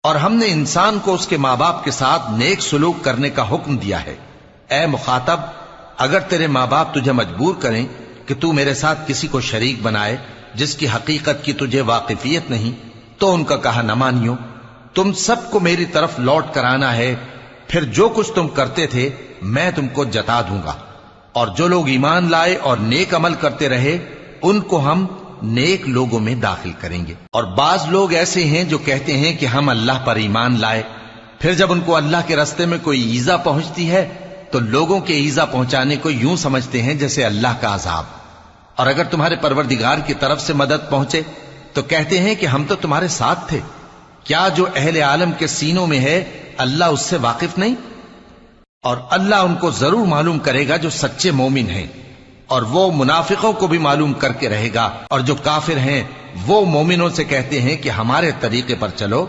اور ہم نے انسان کو اس کے ماں باپ کے ساتھ نیک سلوک کرنے کا حکم دیا ہے۔ اے مخاطب، اگر تیرے ماں باپ تجھے مجبور کریں کہ تو میرے ساتھ کسی کو شریک بنائے جس کی حقیقت کی تجھے واقفیت نہیں، تو ان کا کہا نہ مانیو۔ تم سب کو میری طرف لوٹ کر آنا ہے، پھر جو کچھ تم کرتے تھے میں تم کو جتا دوں گا۔ اور جو لوگ ایمان لائے اور نیک عمل کرتے رہے ان کو ہم نیک لوگوں میں داخل کریں گے۔ اور بعض لوگ ایسے ہیں جو کہتے ہیں کہ ہم اللہ پر ایمان لائے، پھر جب ان کو اللہ کے راستے میں کوئی ایذا پہنچتی ہے تو لوگوں کے ایذا پہنچانے کو یوں سمجھتے ہیں جیسے اللہ کا عذاب۔ اور اگر تمہارے پروردگار کی طرف سے مدد پہنچے تو کہتے ہیں کہ ہم تو تمہارے ساتھ تھے۔ کیا جو اہل عالم کے سینوں میں ہے اللہ اس سے واقف نہیں؟ اور اللہ ان کو ضرور معلوم کرے گا جو سچے مومن ہیں، اور وہ منافقوں کو بھی معلوم کر کے رہے گا۔ اور جو کافر ہیں وہ مومنوں سے کہتے ہیں کہ ہمارے طریقے پر چلو